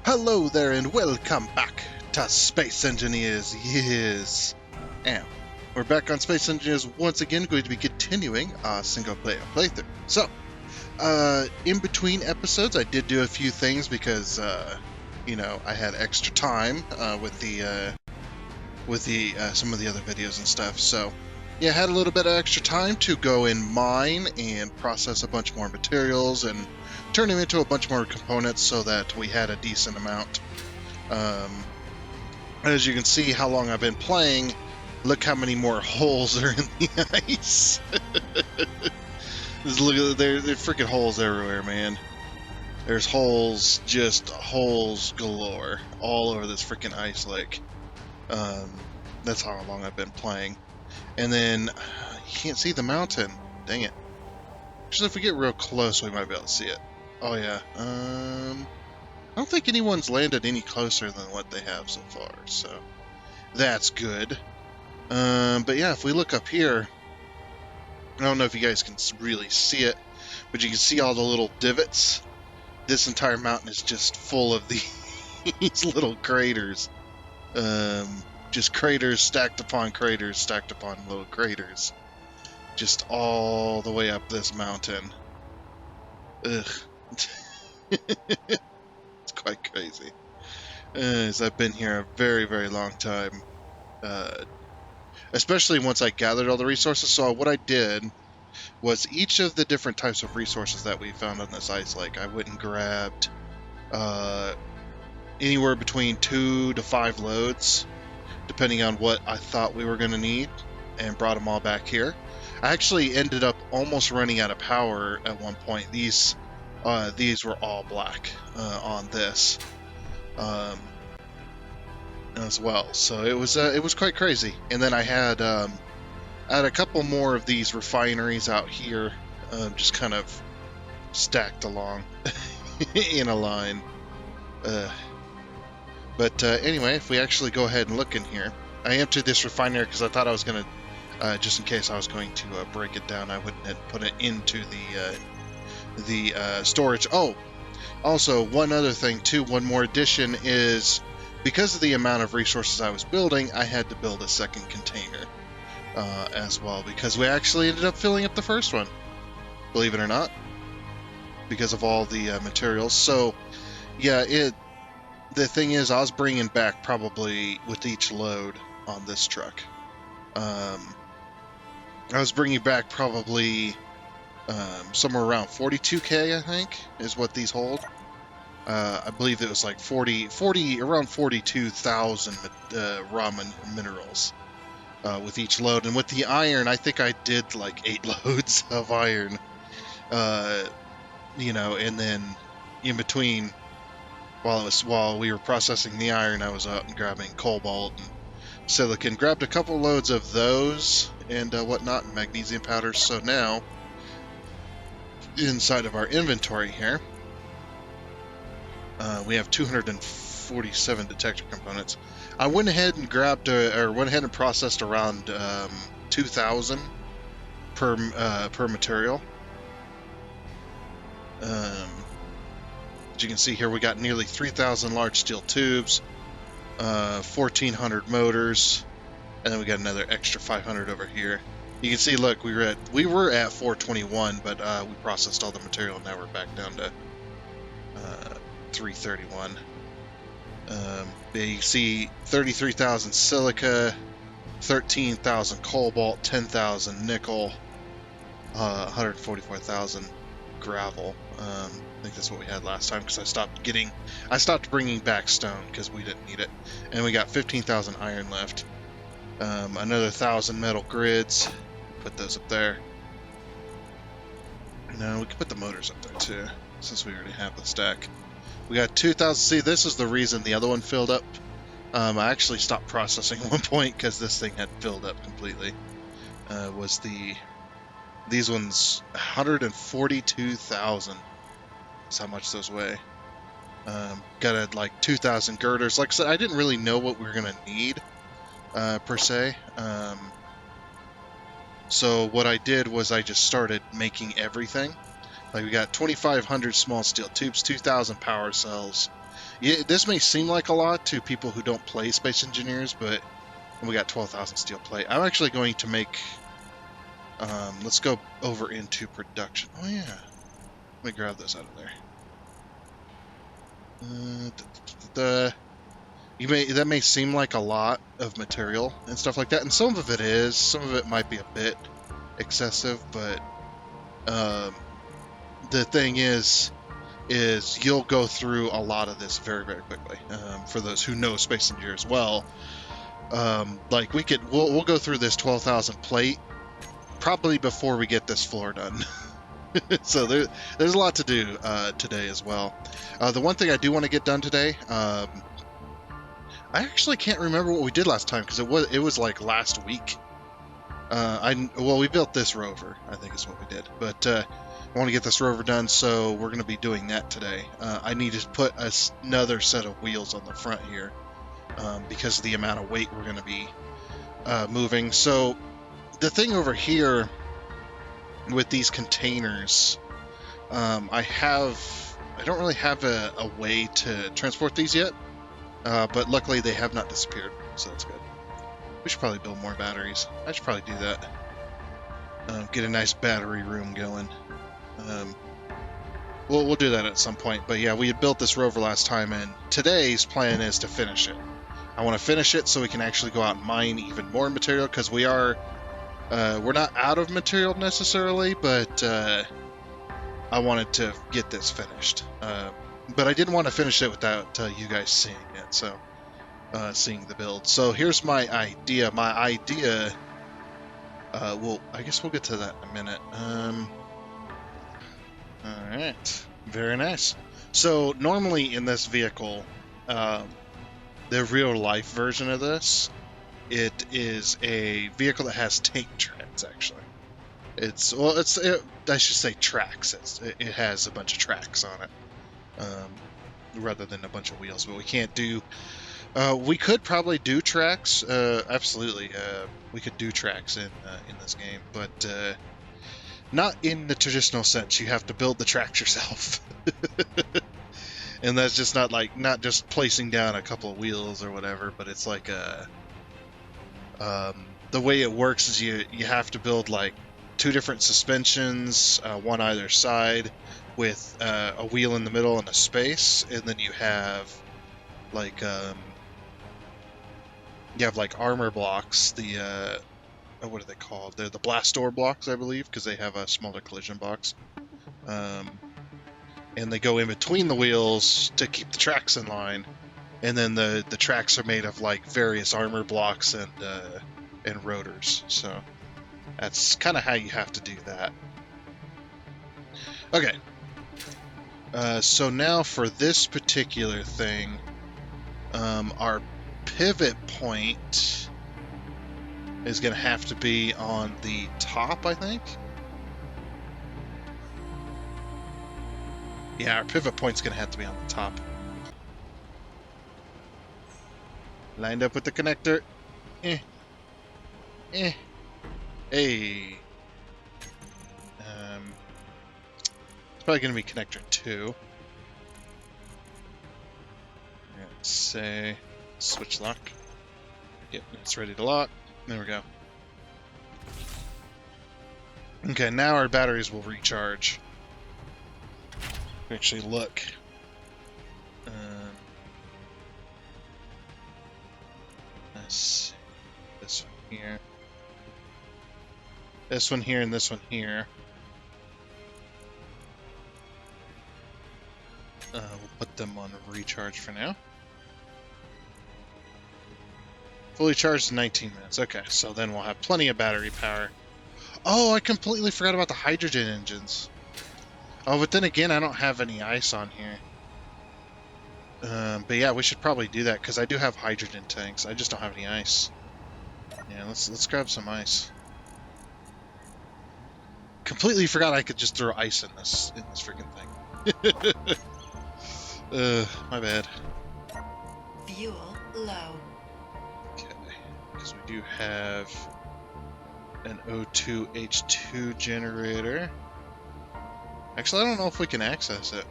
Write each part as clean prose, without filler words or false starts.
Hello there and welcome back to Space Engineers. Yes. And we're back on Space Engineers once again, going to be continuing our single player playthrough. So, in between episodes, I did do a few things because, I had extra time with some of the other videos and stuff. So, yeah, I had a little bit of extra time to go and mine and process a bunch more materials and turn them into a bunch more components so that we had a decent amount. As you can see how long I've been playing, look how many more holes are in the ice. Look, there are freaking holes everywhere, man. There's holes, just holes galore, all over this freaking ice lake. That's how long I've been playing. And then, you can't see the mountain. Dang it. Actually, if we get real close, we might be able to see it. Oh, yeah. I don't think anyone's landed any closer than what they have so far, so that's good. But yeah, if we look up here, I don't know if you guys can really see it, but you can see all the little divots. This entire mountain is just full of these little craters. Just craters stacked upon little craters. Just all the way up this mountain. Ugh. It's quite crazy. As I've been here a very, very long time. Especially once I gathered all the resources. So what I did was each of the different types of resources that we found on this ice lake, I went and grabbed anywhere between 2 to 5 loads, depending on what I thought we were going to need, and brought them all back here. I actually ended up almost running out of power at one point. These were all black on this as well, so it was quite crazy. And then I had a couple more of these refineries out here, just kind of stacked along in a line. But anyway, if we actually go ahead and look in here, I emptied this refinery because I thought I was going to, just in case I was going to break it down, I wouldn't put it into the storage. Oh, also, one other thing too, one more addition is, because of the amount of resources I was building, I had to build a second container as well, because we actually ended up filling up the first one, believe it or not, because of all the materials. So, yeah, the thing is, I was bringing back probably with each load on this truck. I was bringing back probably somewhere around 42K, I think, is what these hold. I believe it was like around 42,000 raw minerals with each load. And with the iron, I think I did like 8 loads of iron. And then in between, while we were processing the iron, I was out and grabbing cobalt and silicon. Grabbed a couple loads of those and whatnot, and magnesium powders. So now, inside of our inventory here, we have 247 detector components. I went ahead and processed around 2,000 per material. As you can see here, we got nearly 3,000 large steel tubes, 1,400 motors, and then we got another extra 500 over here. You can see, look, we were at 421, but we processed all the material. Now we're back down to 331. You can see 33,000 silica, 13,000 cobalt, 10,000 nickel, 144,000 gravel. I think that's what we had last time, because I stopped bringing back stone because we didn't need it, and we got 15,000 iron left. Another 1,000 metal grids. Put those up there. No, we can put the motors up there too, since we already have the stack. We got 2,000. See, this is the reason the other one filled up. I actually stopped processing at one point because this thing had filled up completely. These ones, 142,000 is how much those weigh. Got like 2,000 girders. Like I said, I didn't really know what we were gonna need per se. So what I did was I just started making everything. Like, we got 2,500 small steel tubes, 2,000 power cells, Yeah, this may seem like a lot to people who don't play Space Engineers, but we got 12,000 steel plate. I'm actually going to make. Let's go over into production. Oh yeah, let me grab this out of there. That may seem like a lot of material and stuff like that, and some of it is. Some of it might be a bit excessive, but the thing is you'll go through a lot of this very, very quickly. For those who know Space Engineers well, like we'll go through this 12,000 plate probably before we get this floor done. So there's a lot to do today as well. The one thing I do want to get done today, I actually can't remember what we did last time because it was like last week. We built this rover, I think is what we did, but I want to get this rover done, so we're going to be doing that today. I need to put another set of wheels on the front here because of the amount of weight we're going to be moving. So the thing over here with these containers, I don't really have a way to transport these yet, but luckily they have not disappeared, so that's good. We should probably build more batteries. I should probably do that. Get a nice battery room going. We'll do that at some point. But yeah, we had built this rover last time, and today's plan is to finish it. I want to finish it so we can actually go out and mine even more material, because we're not out of material necessarily, but I wanted to get this finished. But I didn't want to finish it without you guys seeing it, so seeing the build. So here's my idea. I guess we'll get to that in a minute. Alright, very nice. So normally in this vehicle, the real life version of this, it is a vehicle that has tank treads, actually. I should say tracks. It has a bunch of tracks on it, rather than a bunch of wheels, but we can't do... we could probably do tracks, absolutely. We could do tracks in this game, but not in the traditional sense. You have to build the tracks yourself. And that's just not just placing down a couple of wheels or whatever, but it's like the way it works is you have to build like 2 different suspensions, one either side, with a wheel in the middle and a space, and then you have like armor blocks. What are they called? They're the blast door blocks, I believe, because they have a smaller collision box. And they go in between the wheels to keep the tracks in line. And then the tracks are made of like various armor blocks and rotors. So that's kind of how you have to do that. Okay. So now for this particular thing, our pivot point is going to have to be on the top, I think. Yeah, our pivot point's going to have to be on the top. Lined up with the connector. Hey. It's probably going to be connector 2. Let's say switch lock. Yep, it's ready to lock. There we go. Okay, now our batteries will recharge. Actually, look. Let's see. This one here. This one here and this one here. We'll put them on recharge for now. Fully charged in 19 minutes. Okay, so then we'll have plenty of battery power. Oh, I completely forgot about the hydrogen engines. Oh, but then again, I don't have any ice on here. But yeah, we should probably do that, because I do have hydrogen tanks. I just don't have any ice. Yeah, let's grab some ice. Completely forgot I could just throw ice in this freaking thing. My bad. Fuel low. Okay, because we do have an O2H2 generator. Actually, I don't know if we can access it.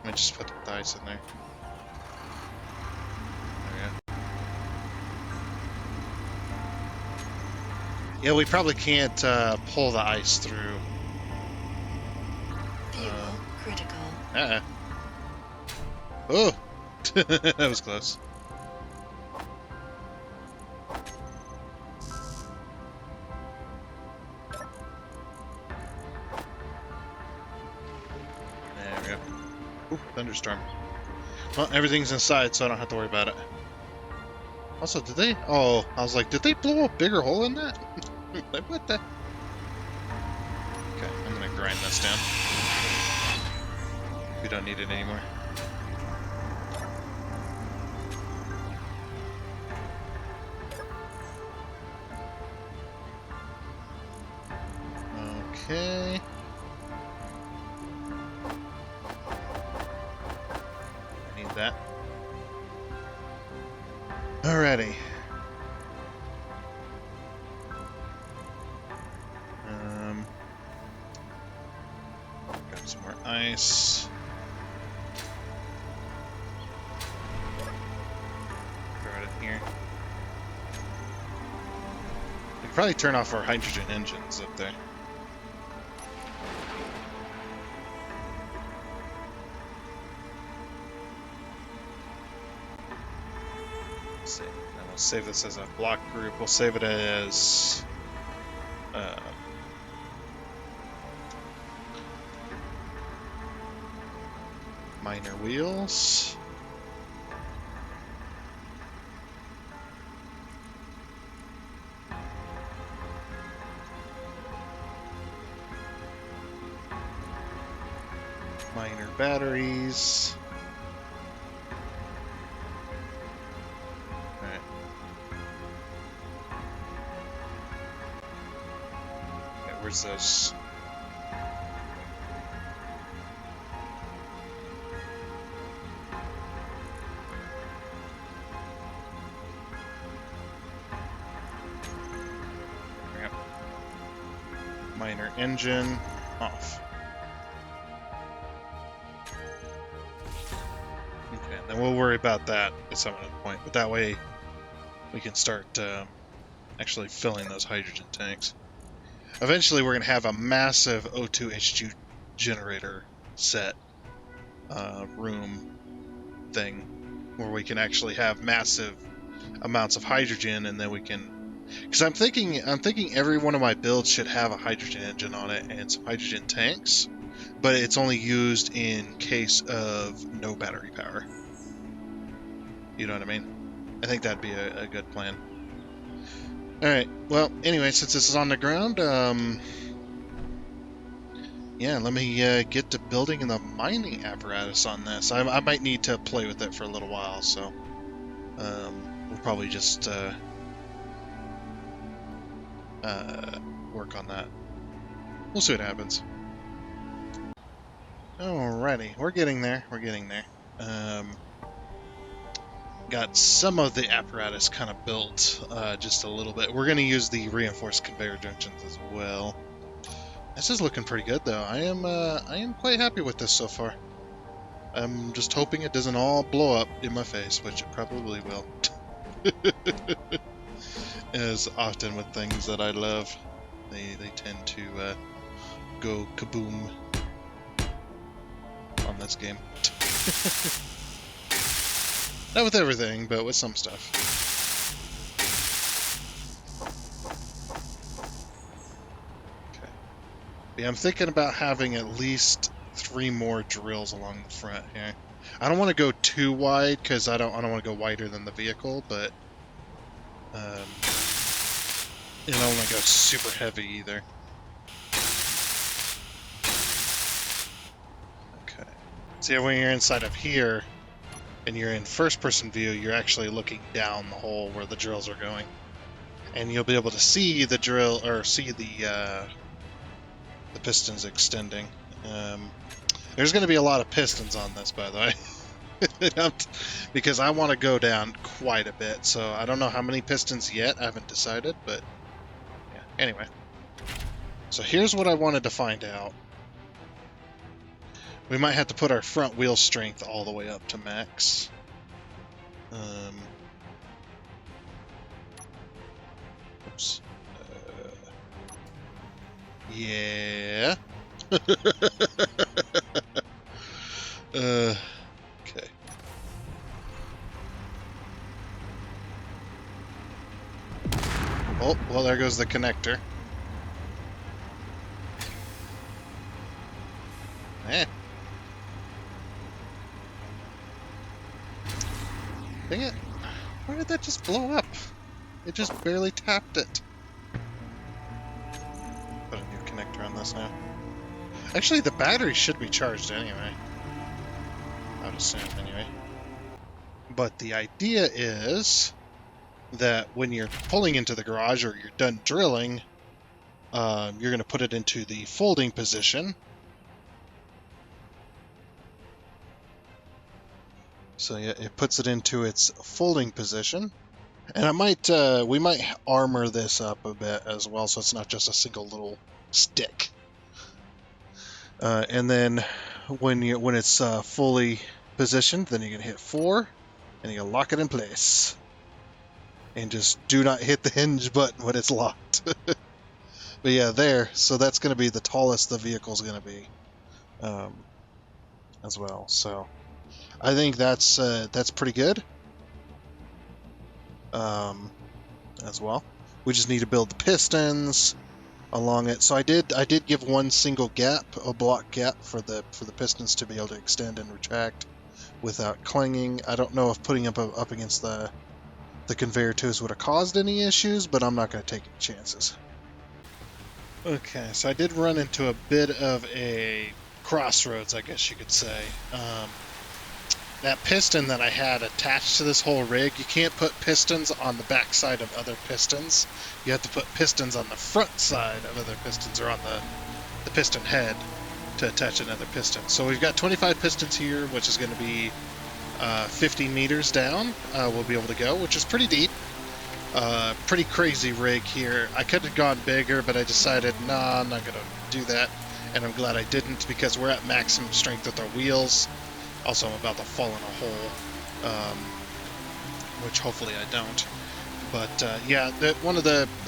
I just put the ice in there. Yeah, we probably can't pull the ice through. Fuel critical. Oh, that was close. There we go. Ooh, thunderstorm. Well, everything's inside, so I don't have to worry about it. Also, did they? Oh, I was like, did they blow a bigger hole in that? Like, what the? Okay, I'm gonna grind this down. We don't need it anymore. Okay. I need that. Alrighty. Got some more ice. Throw it in here. We could probably turn off our hydrogen engines up there. Let's see. And we'll save this as a block group. We'll save it as minor wheels. Minor batteries. Alright. Okay, where's this? Yep. Minor engine off. Okay, then we'll worry about that at some other point, but that way we can start actually filling those hydrogen tanks. Eventually we're going to have a massive O2H2 generator set room thing where we can actually have massive amounts of hydrogen, and then we can, because I'm thinking every one of my builds should have a hydrogen engine on it and some hydrogen tanks, but it's only used in case of no battery power. You know what I mean? I think that'd be a good plan. Alright, well, anyway, since this is on the ground, yeah, let me get to building the mining apparatus on this. I might need to play with it for a little while, so we'll probably just work on that. We'll see what happens. Alrighty, we're getting there. We're getting there. Got some of the apparatus kind of built, just a little bit. We're going to use the reinforced conveyor junctions as well. This is looking pretty good, though. I am quite happy with this so far. I'm just hoping it doesn't all blow up in my face, which it probably will. As often with things that I love, they tend to go kaboom on this game. Not with everything, but with some stuff. Okay. Yeah, I'm thinking about having at least 3 more drills along the front here. I don't want to go too wide because I don't want to go wider than the vehicle, but I don't want to go super heavy either. Okay. See, when you're inside of here and you're in first-person view, you're actually looking down the hole where the drills are going, and you'll be able to see the drill or see the pistons extending. There's going to be a lot of pistons on this, by the way, because I want to go down quite a bit. So I don't know how many pistons yet. I haven't decided, but yeah. Anyway, so here's what I wanted to find out. We might have to put our front wheel strength all the way up to max. Oops. Yeah. Okay. Oh, well, there goes the connector. Eh. Dang it. Why did that just blow up? It just barely tapped it. Put a new connector on this now. Actually, the battery should be charged anyway. I would assume, anyway. But the idea is that when you're pulling into the garage or you're done drilling, you're going to put it into the folding position. So yeah, it puts it into its folding position. And we might armor this up a bit as well, so it's not just a single little stick. And then when it's fully positioned, then you're gonna hit 4, and you're gonna lock it in place. And just do not hit the hinge button when it's locked. But yeah, there. So that's gonna be the tallest the vehicle's gonna be, as well. So I think that's pretty good. As well. We just need to build the pistons along it. So I did give one single gap, a block gap for the pistons to be able to extend and retract without clanging. I don't know if putting up against the conveyor tubes would have caused any issues, but I'm not going to take any chances. Okay, so I did run into a bit of a crossroads, I guess you could say. That piston that I had attached to this whole rig, you can't put pistons on the back side of other pistons. You have to put pistons on the front side of other pistons, or on the piston head to attach another piston. So we've got 25 pistons here, which is going to be 50 meters down. We'll be able to go, which is pretty deep. Pretty crazy rig here. I could have gone bigger, but I decided, nah, I'm not going to do that. And I'm glad I didn't, because we're at maximum strength with our wheels. Also, I'm about to fall in a hole, which hopefully I don't. But yeah,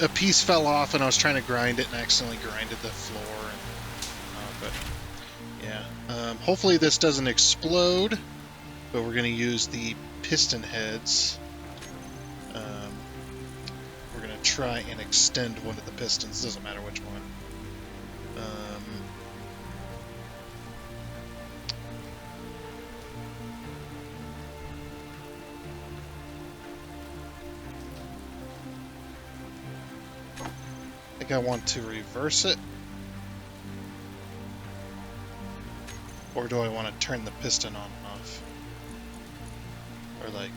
a piece fell off, and I was trying to grind it and accidentally grinded the floor. But yeah, hopefully this doesn't explode. But we're going to use the piston heads. We're going to try and extend one of the pistons. Doesn't matter which one. I think I want to reverse it. Or do I want to turn the piston on and off? Or like...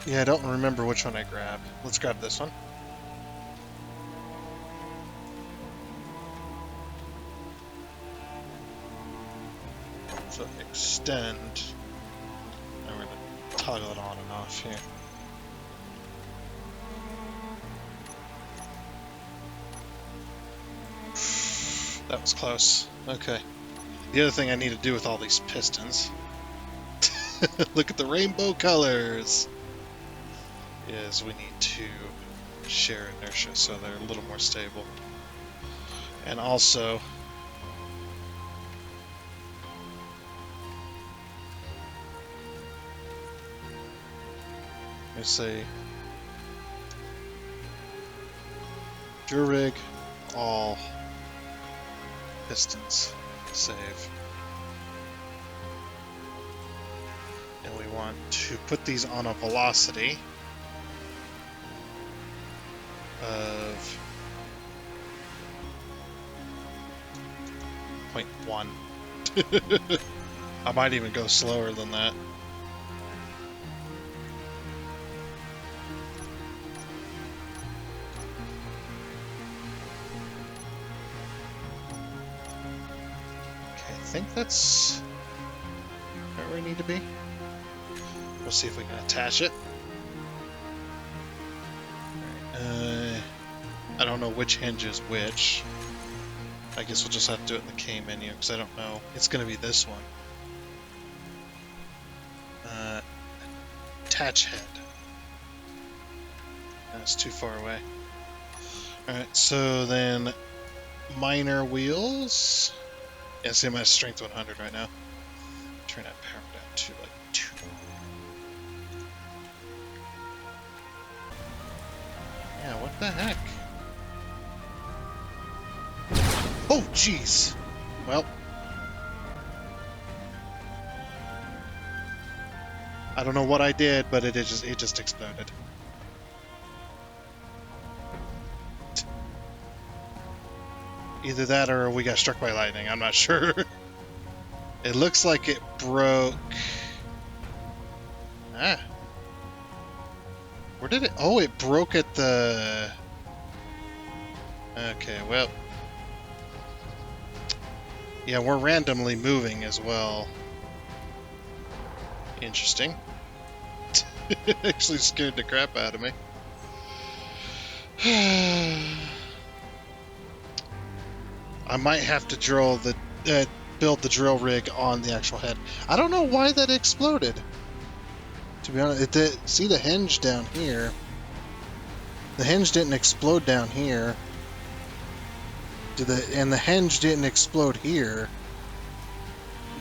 Yeah, I don't remember which one I grabbed. Let's grab this one. So extend. And we're going to toggle it on and off here. That was close. Okay. The other thing I need to do with all these pistons, look at the rainbow colors, is we need to share inertia so they're a little more stable. And also, let's say drill rig, all pistons, save. And we want to put these on a velocity of 0.1. I might even go slower than that. Okay, I think that's where we need need to be. We'll see if we can attach it. I don't know which hinge is which. I guess we'll just have to do it in the K menu, because I don't know. It's going to be this one. Attach head. That's too far away. Alright, so then minor wheels. Yeah, see, I'm at strength 100 right now. Turn that power down to like 2. Yeah, what the heck? Oh, jeez. Well, I don't know what I did, but it just exploded. Either that or we got struck by lightning. I'm not sure. It looks like it broke. Ah. Where did it? Oh, it broke at the... Okay, well. Yeah, we're randomly moving as well. Interesting. It actually scared the crap out of me. I might have to drill the build the drill rig on the actual head. I don't know why that exploded. To be honest, it did. See the hinge down here. The hinge didn't explode down here. And the hinge didn't explode here.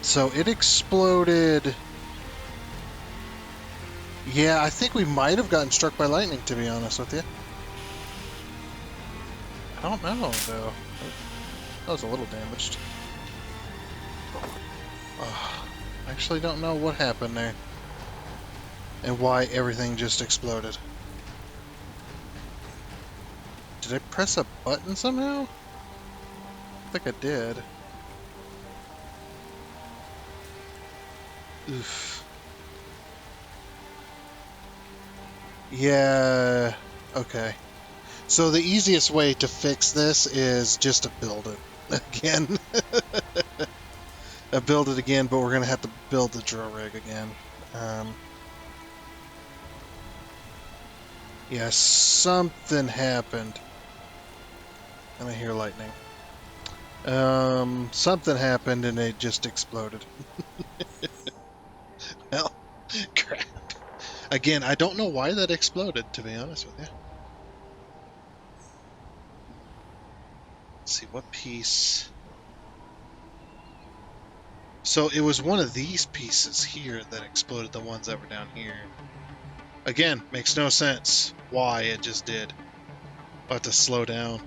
So it exploded. Yeah, I think we might have gotten struck by lightning, to be honest with you. I don't know, though. That was a little damaged. I actually don't know what happened there. And why everything just exploded. Did I press a button somehow? I think I did. Oof. Yeah, okay. So the easiest way to fix this is just to build it again. Build it again, but we're going to have to build the drill rig again. Yeah, something happened. And I hear lightning. Something happened and it just exploded. Well, crap. Again, I don't know why that exploded, to be honest with you. Let's see, what piece... So it was one of these pieces here that exploded, the ones that were down here. Again, makes no sense why it just did. I'll have to slow down.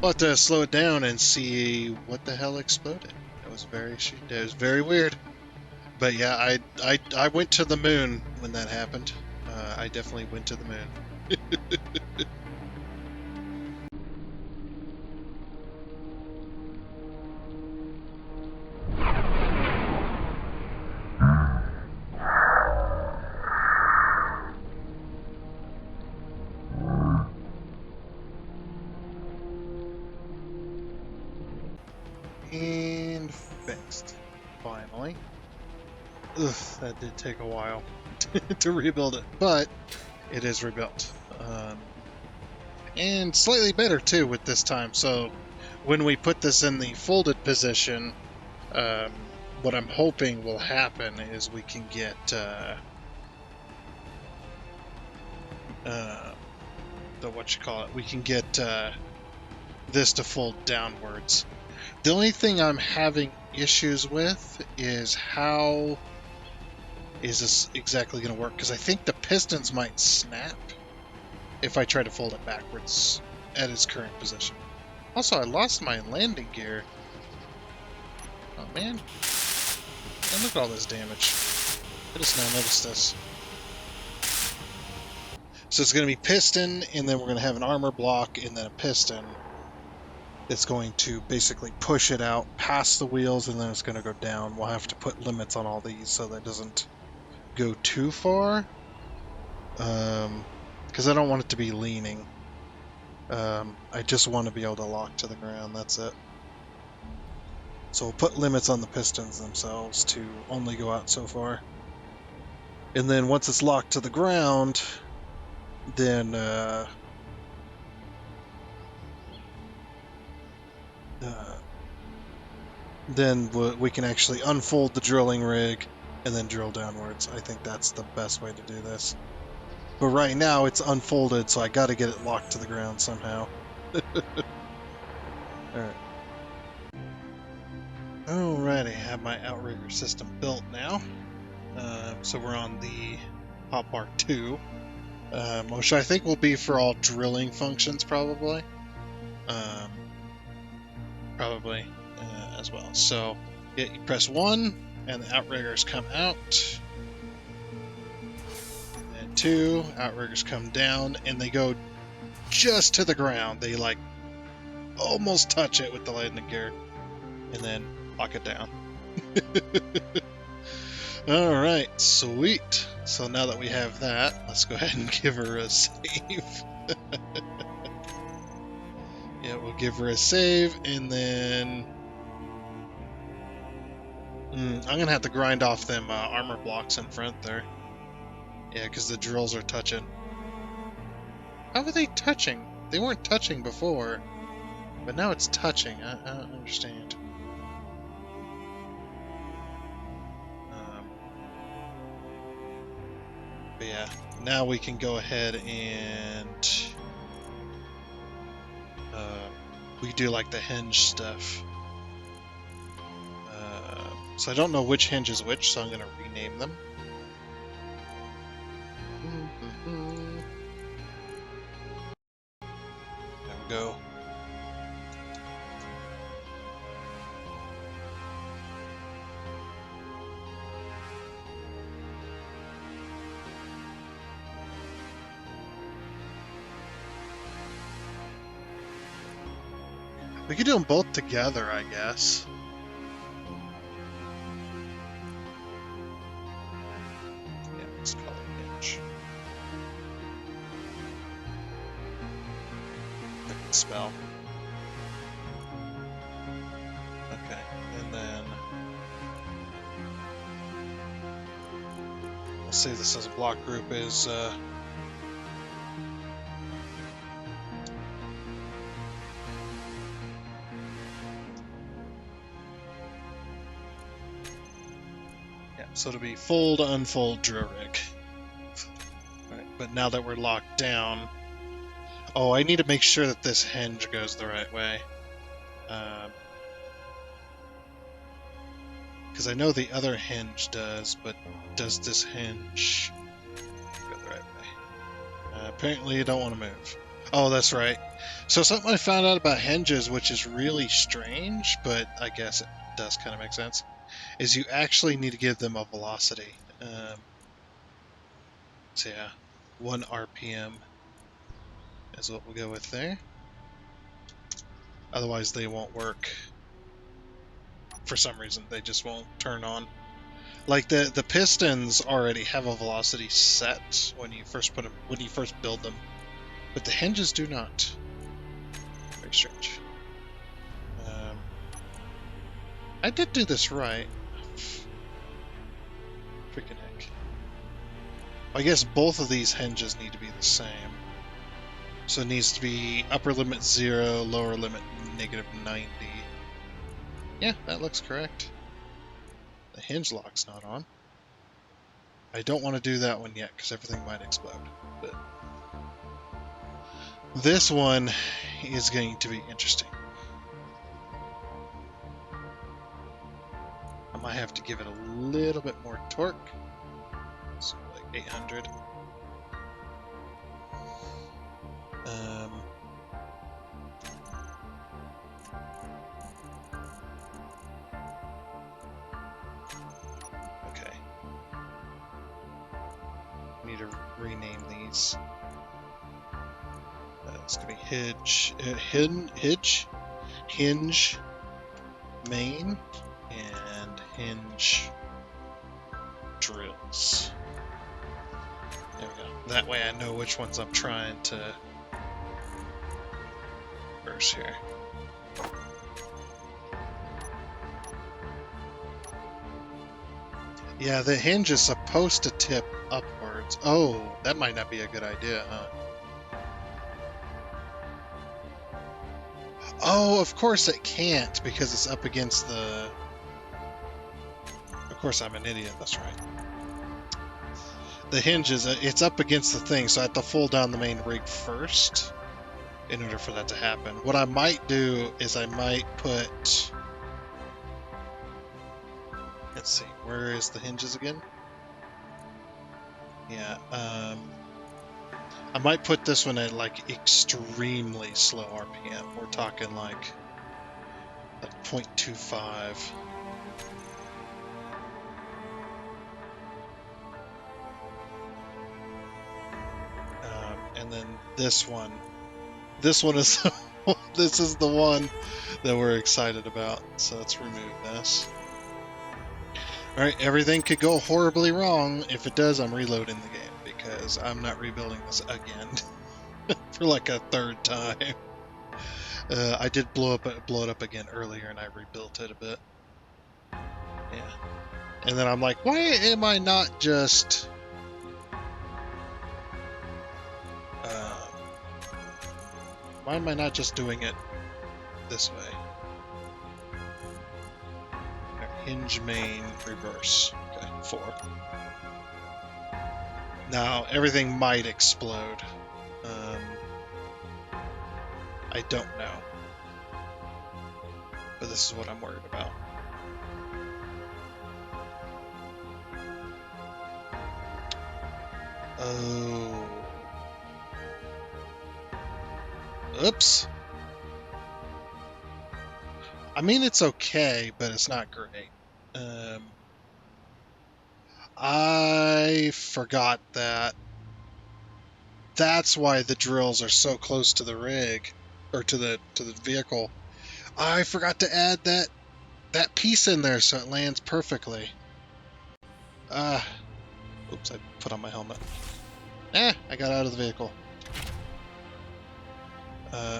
I'll have to slow it down and see what the hell exploded. It was very weird. But yeah, I went to the moon when that happened. I definitely went to the moon. And fixed. Finally. Ugh, that did take a while to rebuild it, but it is rebuilt. And slightly better too with this time, so when we put this in the folded position, what I'm hoping will happen is we can get we can get this to fold downwards. The only thing I'm having issues with is how is this exactly going to work, because I think the pistons might snap if I try to fold it backwards at its current position. Also, I lost my landing gear. Oh man. And look at all this damage. I just now noticed this. So it's going to be piston, and then we're going to have an armor block, and then a piston. It's going to basically push it out past the wheels, and then it's going to go down. We'll have to put limits on all these so that it doesn't go too far. Because I don't want it to be leaning. I just want to be able to lock to the ground, that's it. So we'll put limits on the pistons themselves to only go out so far. And then once it's locked to the ground, then we can actually unfold the drilling rig and then drill downwards. I think that's the best way to do this. But right now it's unfolded, so I got to get it locked to the ground somehow. Alright. Alrighty, I have my outrigger system built now. So we're on the Hot Bar 2, which I think will be for all drilling functions probably. Probably as well. So you press 1 and the outriggers come out. And 2, outriggers come down and they go just to the ground. They like almost touch it with the landing gear and then lock it down. Alright, sweet. So now that we have that, let's go ahead and give her a save. Yeah, we'll give her a save, and then... I'm going to have to grind off them armor blocks in front there. Yeah, because the drills are touching. How are they touching? They weren't touching before, but now it's touching. I don't understand. But yeah, now we can go ahead and we do like the hinge stuff. So I don't know which hinge is which, so I'm going to rename them. There we go. We could do them both together, I guess. Yeah, let's call it hinge. I can spell. Okay, and then we'll save this as a block group is so it'll be fold, unfold, drill rig. Alright, but now that we're locked down... Oh, I need to make sure that this hinge goes the right way. Because I know the other hinge does, but does this hinge go the right way? Apparently you don't want to move. Oh, that's right. So something I found out about hinges, which is really strange, but I guess it does kind of make sense, is you actually need to give them a velocity. So yeah, 1 RPM is what we'll go with there. Otherwise they won't work. For some reason, they just won't turn on. Like the pistons already have a velocity set when you first build them, but the hinges do not. Very strange. I did do this right. Freaking heck. I guess both of these hinges need to be the same. So it needs to be upper limit 0, lower limit -90. Yeah, that looks correct. The hinge lock's not on. I don't want to do that one yet because everything might explode. But this one is going to be interesting. I might have to give it a little bit more torque. So like 800. Okay. I need to rename these. It's gonna be hinge, main, and hinge drills. There we go. That way I know which ones I'm trying to first here. Yeah, the hinge is supposed to tip upwards. Oh, that might not be a good idea, huh? Oh, of course it can't because it's up against the... Of course I'm an idiot, that's right. The hinge is, it's up against the thing, so I have to fold down the main rig first in order for that to happen. What I might do is I might put... Let's see, where is the hinges again? Yeah, I might put this one at like extremely slow RPM. We're talking like 0.25. And then this one is this is the one that we're excited about. So let's remove this. All right, everything could go horribly wrong. If it does, I'm reloading the game because I'm not rebuilding this again for like a third time. I did blow it up again earlier, and I rebuilt it a bit. Yeah, and then I'm like, why am I not just? Why am I not just doing it this way? Hinge main reverse. Okay, 4. Now everything might explode. I don't know, but this is what I'm worried about. Oh. Oops. I mean, it's okay, but it's not great. I forgot that. That's why the drills are so close to the rig, or to the vehicle. I forgot to add that piece in there so it lands perfectly. Oops, I put on my helmet. I got out of the vehicle.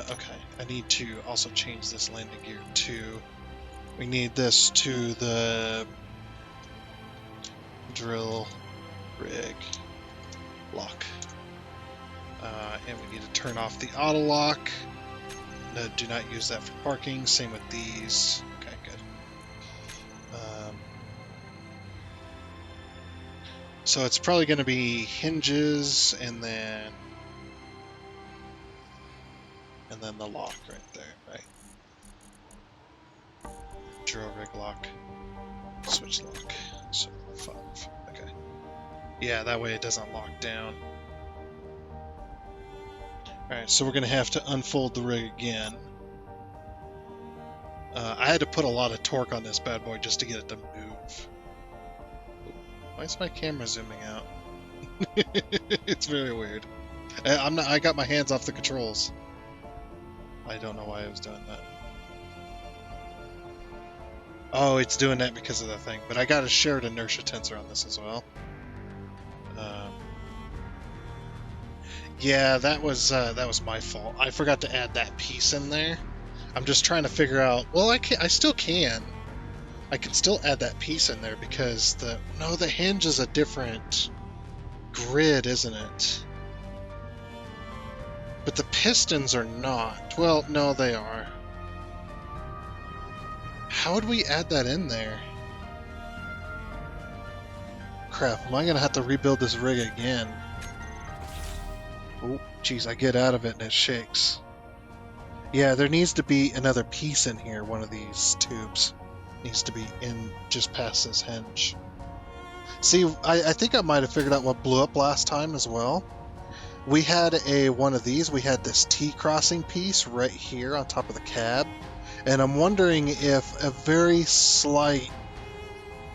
Okay, I need to also change this landing gear too. We need this to the drill rig lock. And we need to turn off the auto lock. No, do not use that for parking. Same with these. Okay, good. So it's probably going to be hinges and then the lock right there, right? Drill rig lock, switch lock. So 5. Okay. Yeah, that way it doesn't lock down. Alright, so we're going to have to unfold the rig again. I had to put a lot of torque on this bad boy just to get it to move. Why is my camera zooming out? It's very weird. I got my hands off the controls. I don't know why I was doing that. Oh, it's doing that because of the thing. But I got a shared inertia tensor on this as well. Yeah, that was my fault. I forgot to add that piece in there. I'm just trying to figure out. Well, I still can. I can still add that piece in there because the hinge is a different grid, isn't it? But the pistons are not. Well, no, they are. How would we add that in there? Crap, am I going to have to rebuild this rig again? Oh, geez, I get out of it and it shakes. Yeah, there needs to be another piece in here. One of these tubes needs to be in just past this hinge. See, I think I might have figured out what blew up last time as well. We had one of these. We had this T-crossing piece right here on top of the cab. And I'm wondering if a very slight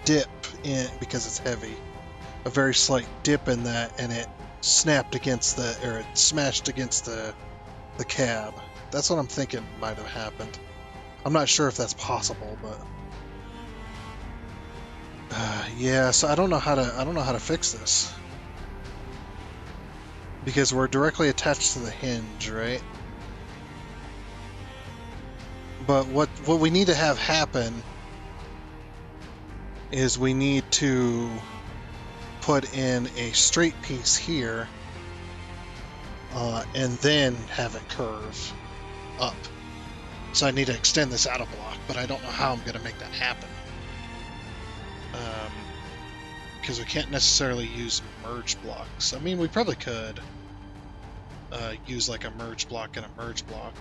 dip in, because it's heavy, a very slight dip in that, and it snapped against it smashed against the cab. That's what I'm thinking might have happened. I'm not sure if that's possible, but yeah. So I don't know how to fix this because we're directly attached to the hinge, right? But what we need to have happen is we need to put in a straight piece here, and then have it curve up. So I need to extend this out a block, but I don't know how I'm going to make that happen. Because we can't necessarily use merge blocks. I mean, we probably could use like a merge block and a merge block.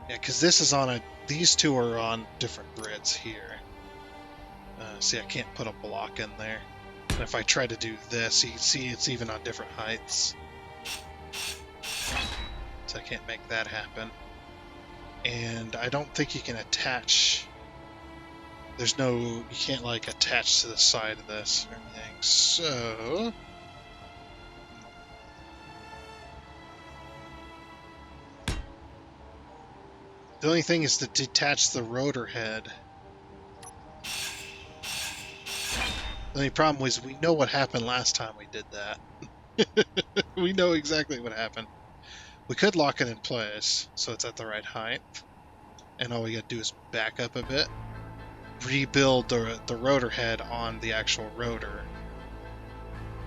Yeah, because this is on these two are on different grids here. See, I can't put a block in there. And if I try to do this, you see it's even on different heights. So I can't make that happen. And I don't think you can attach... you can't like attach to the side of this or anything. So... the only thing is to detach the rotor head. The only problem was we know what happened last time we did that. We know exactly what happened. We could lock it in place so it's at the right height. And all we gotta do is back up a bit. Rebuild the rotor head on the actual rotor.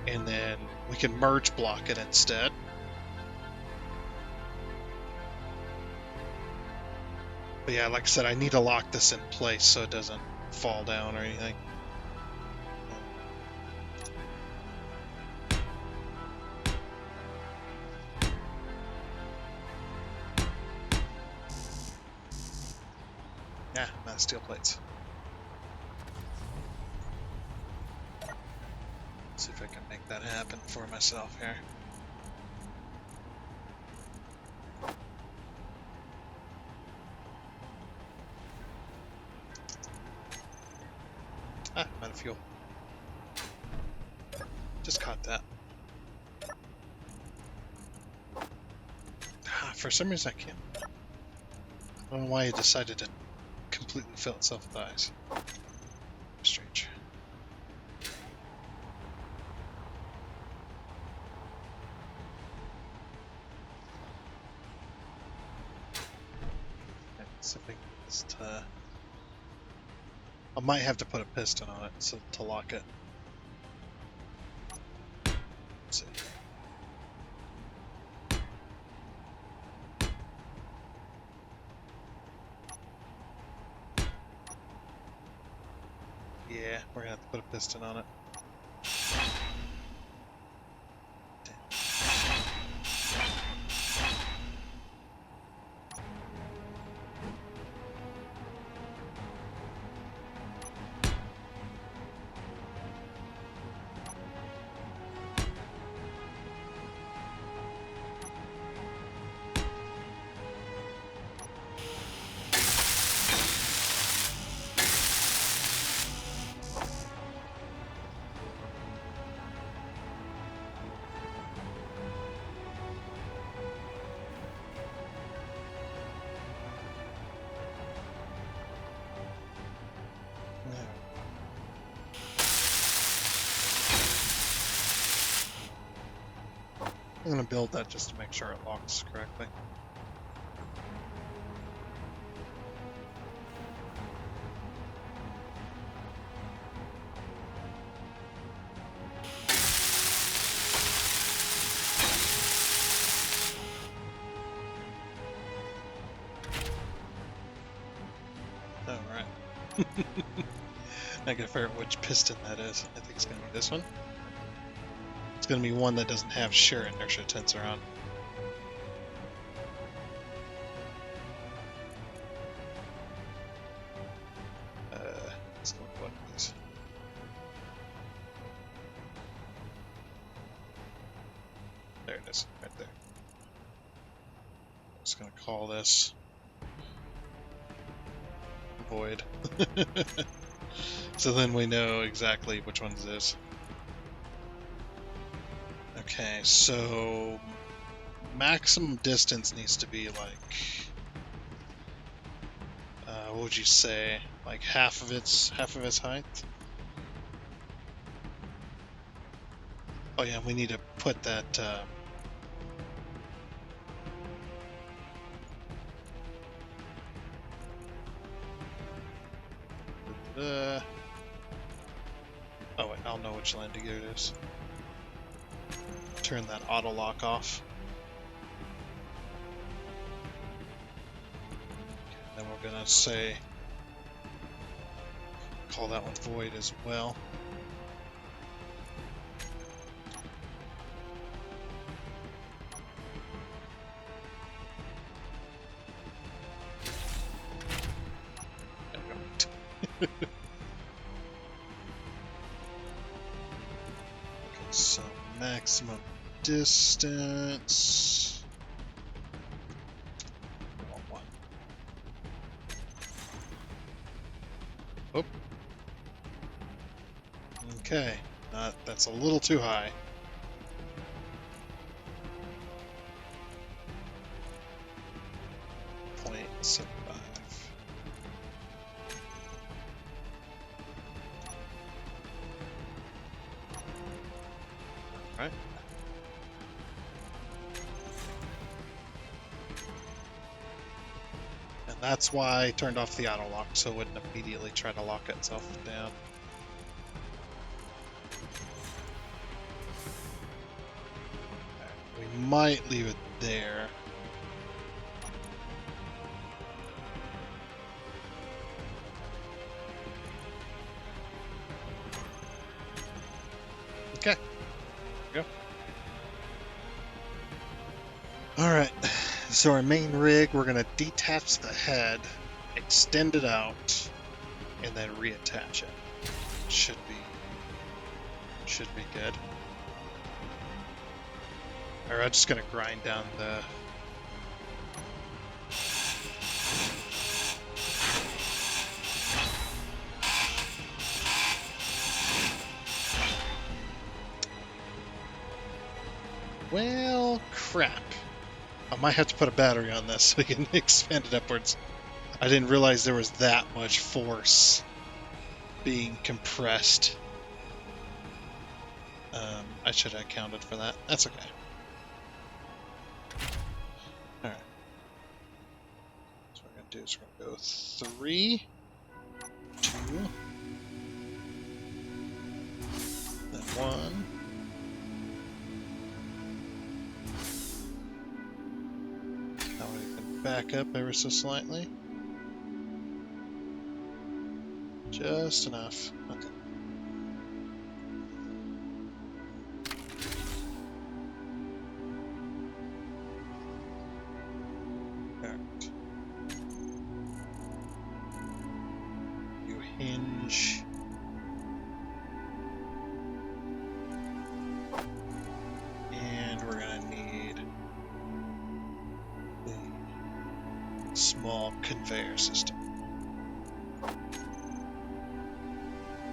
And then we can merge block it instead. But yeah, like I said, I need to lock this in place so it doesn't fall down or anything. Yeah, I'm out of steel plates. See if I can make that happen for myself here. Ah, I'm out of fuel. Just caught that. Ah, for some reason I can't. I don't know why it decided to completely fill itself with ice. Strange. Okay, so if I can just, I might have to put a piston on it to lock it. Let's see. Yeah, we're gonna have to put a piston on it. I'm going to build that just to make sure it locks correctly. Alright. I gotta figure out which piston that is. I think it's going to be this one. It's going to be one that doesn't have shear inertia tensor on. Let's go with one of these. There it is, right there. I'm just going to call this void. So then we know exactly which one's this. Okay, so maximum distance needs to be like, what would you say, like half of its height? Oh yeah, we need to put that Oh wait, I'll know which landing gear it is. Turn that auto lock off. Then we're gonna say, call that one void as well. Okay, so maximum distance. One. Oop. Okay, that's a little too high. .75. Right. And that's why I turned off the auto lock, so it wouldn't immediately try to lock itself down. Right, we might leave it there. Okay. There we go. Alright, so our main rig, we're going to detach the head, extend it out, and then reattach it. Should be good. Alright, I'm just going to grind down the... Well, crap. I might have to put a battery on this so we can expand it upwards. I didn't realize there was that much force being compressed. I should have accounted for that. That's okay. Alright. So what we're going to do is we're going to go 3, 2, then 1. Now we can back up ever so slightly. Just enough. Okay. Alright. You hinge. And we're going to need a small conveyor system.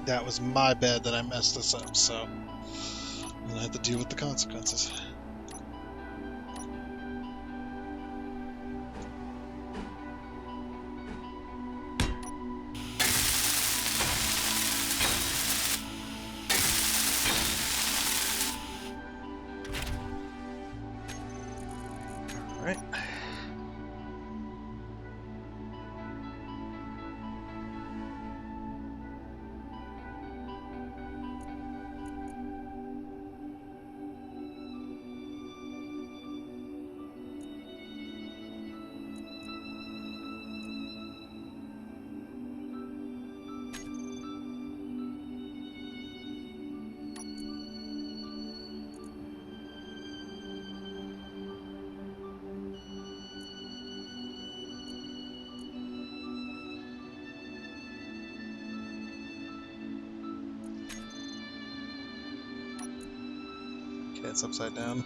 That was my bad that I messed this up, so I'm going to have to deal with the consequences. Alright. Okay, it's upside down.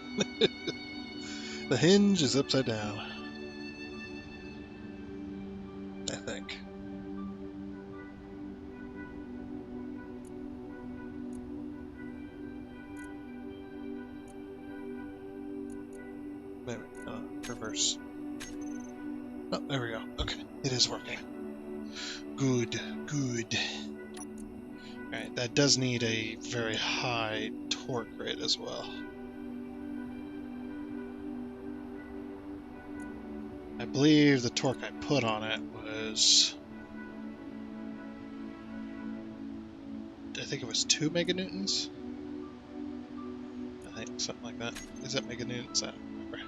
The hinge is upside down. I think. Maybe. Reverse. Oh, there we go. Okay, it is working. Good, good. Alright, that does need a very high torque rate as well. I believe the torque I put on it was I think it was 2 meganewtons. I think something like that. Is that meganewtons? I don't remember.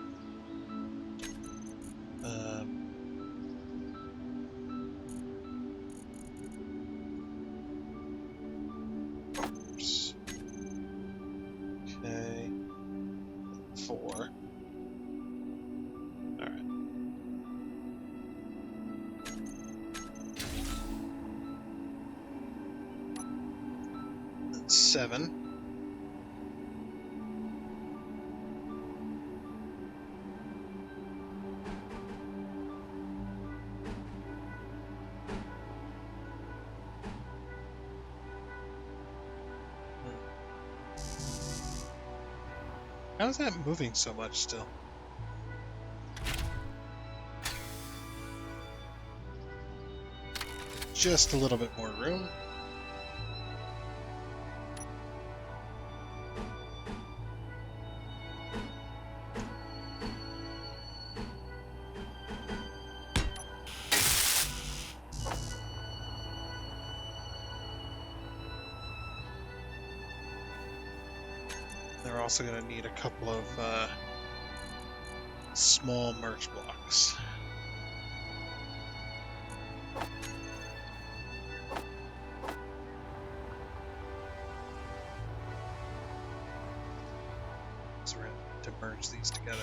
Oops. Okay. 4. All right. That's 7. How is that moving so much still? Just a little bit more room. They're also going to need a couple of small merge blocks. So we're going to merge these together.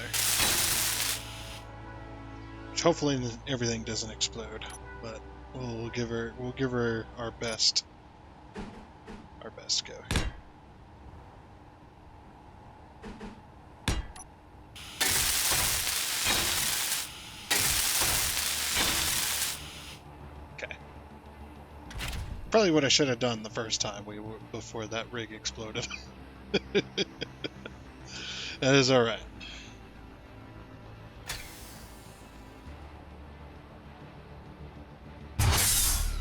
Which hopefully everything doesn't explode, but we'll give her our best go here. Probably what I should have done the first time before that rig exploded. That is alright.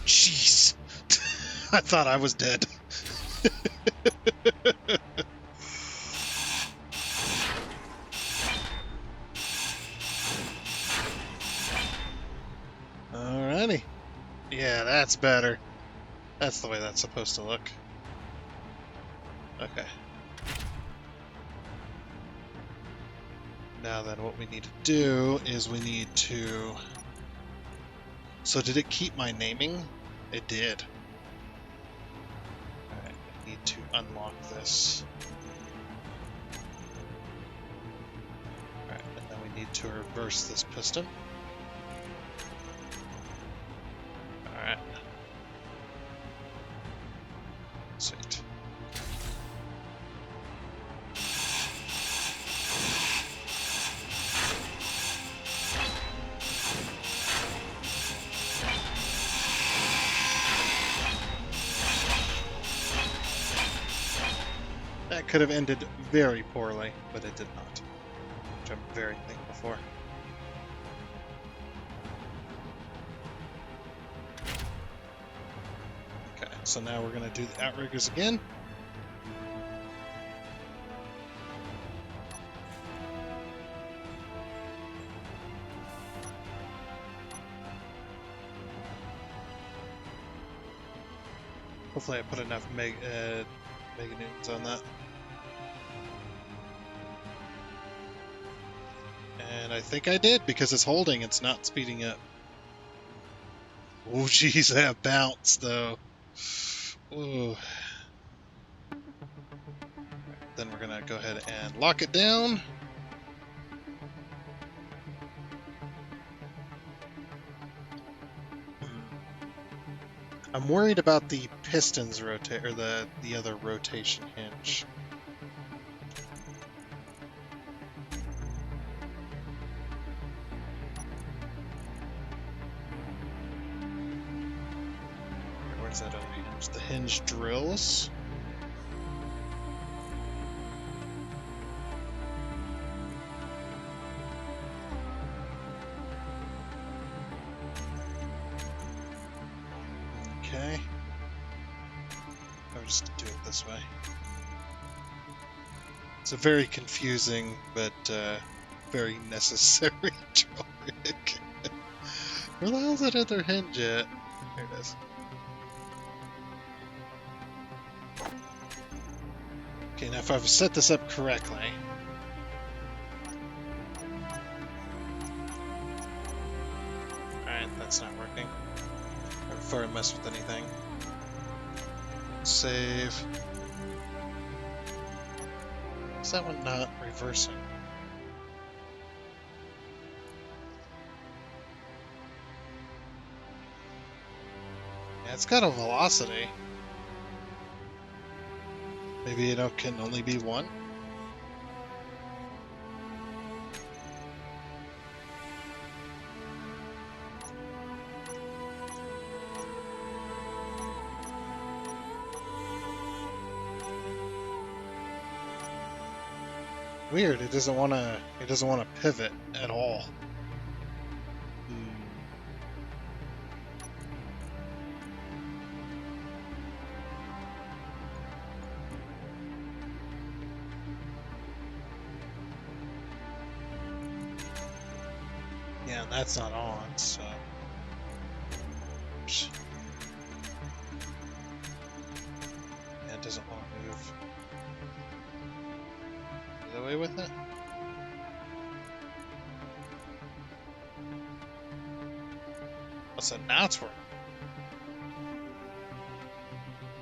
Jeez. I thought I was dead. Alrighty. Yeah, that's better. That's the way that's supposed to look. Okay. Now then, what we need to do is we need to... So did it keep my naming? It did. Alright, I need to unlock this. Alright, and then we need to reverse this piston. Alright. Sweet. That could have ended very poorly, but it did not, which I'm very thankful for. Okay, so now we're going to do the outriggers again. Hopefully I put enough meganewtons on that. And I think I did, because it's holding, it's not speeding up. Oh jeez, that bounce though. Ooh. Then we're gonna go ahead and lock it down. I'm worried about the pistons rotate, or the other rotation hinge. Where's that other hinge? The hinge drills. Okay. I'll just do it this way. It's a very confusing, but very necessary drill rig. Where the hell's that other hinge at? There it is. Okay, now if I've set this up correctly. Alright, that's not working. Before I mess with anything. Save. Is that one not reversing? Yeah, it's got a velocity. Maybe it can only be one? Weird, it doesn't wanna pivot at all. Yeah, and that's not on, so. Oops. Yeah, it doesn't want to move. Is that away with it? Oh, so now it's working.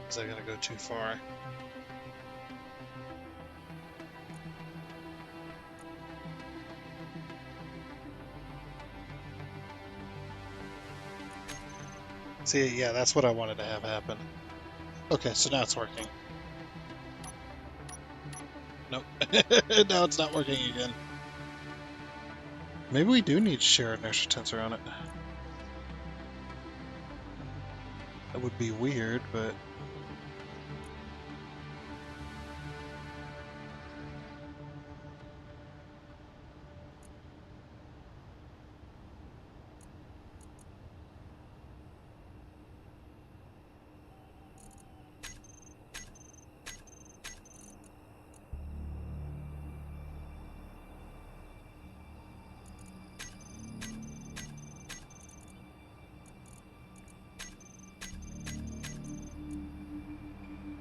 Is that gonna go too far? See, yeah, that's what I wanted to have happen. Okay, so now it's working. Nope. Now it's not working again. Maybe we do need shared inertia tensor on it. That would be weird, but...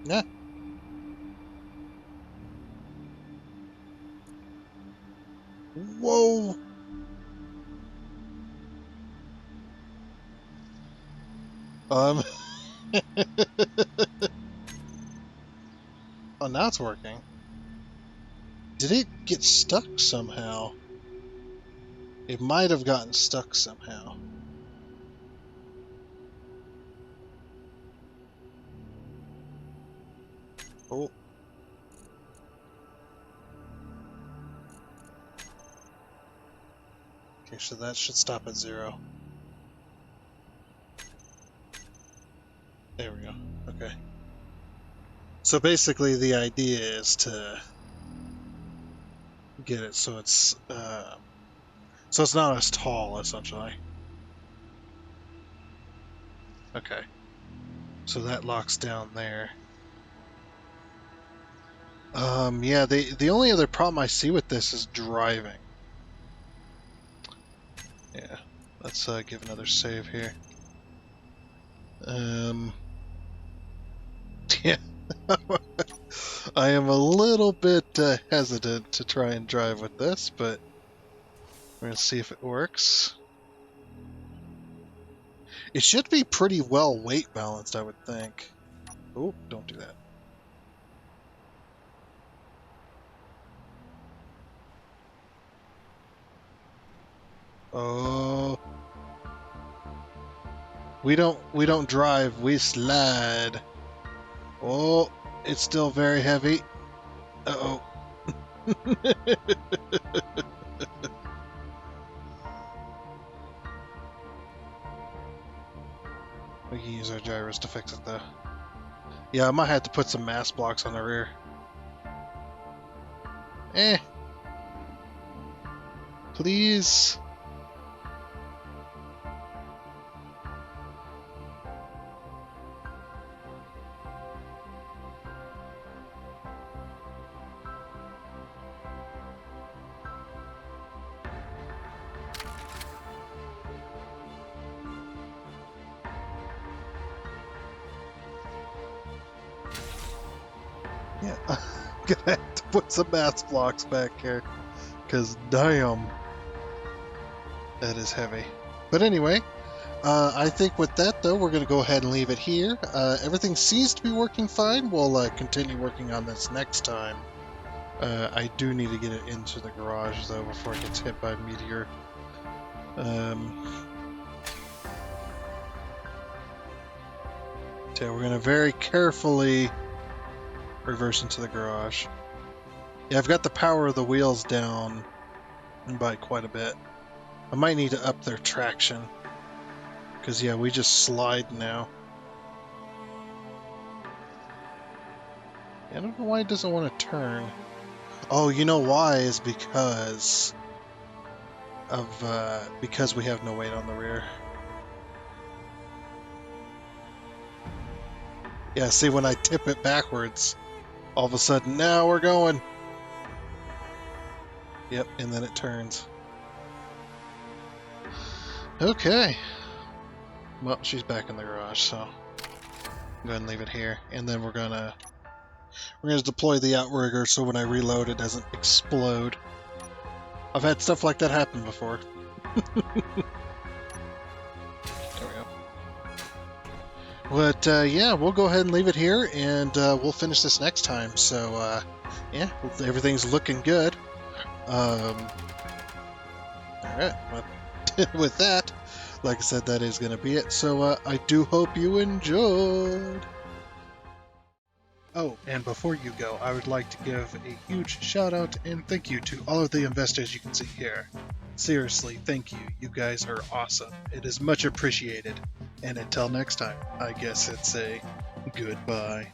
Yeah. Whoa! Um... Oh, now it's working. Did it get stuck somehow? It might have gotten stuck somehow. Oh. Okay, so that should stop at 0. There we go. Okay. So basically the idea is to get it so it's not as tall, essentially. Okay. So that locks down there. Yeah, the only other problem I see with this is driving. Yeah, let's give another save here. Yeah, I am a little bit hesitant to try and drive with this, but we're gonna see if it works. It should be pretty well weight balanced, I would think. Oh, don't do that. Oh. We don't drive, we slide. Oh, it's still very heavy. Uh-oh. We can use our gyros to fix it though. Yeah, I might have to put some mass blocks on the rear. Eh. Please. Yeah. Gonna have to put some mass blocks back here. Because damn, that is heavy. But anyway, I think with that, though, we're going to go ahead and leave it here. Everything seems to be working fine. We'll continue working on this next time. I do need to get it into the garage, though, before it gets hit by a meteor. So we're going to very carefully reverse into the garage. Yeah, I've got the power of the wheels down by quite a bit. I might need to up their traction. Because, yeah, we just slide now. I don't know why it doesn't want to turn. Oh, you know why? Is because we have no weight on the rear. Yeah, see, when I tip it backwards, all of a sudden, now we're going. Yep, and then it turns. Okay. Well, she's back in the garage, so I'm going to leave it here. And then we're gonna deploy the outrigger so when I reload it doesn't explode. I've had stuff like that happen before. There we go. But yeah, we'll go ahead and leave it here, and we'll finish this next time. So yeah, everything's looking good. All right. Well, with that, like I said, that is going to be it. So I do hope you enjoyed. Oh, and before you go, I would like to give a huge shout out and thank you to all of the investors you can see here. Seriously, thank you. You guys are awesome. It is much appreciated. And until next time, I guess it's a goodbye.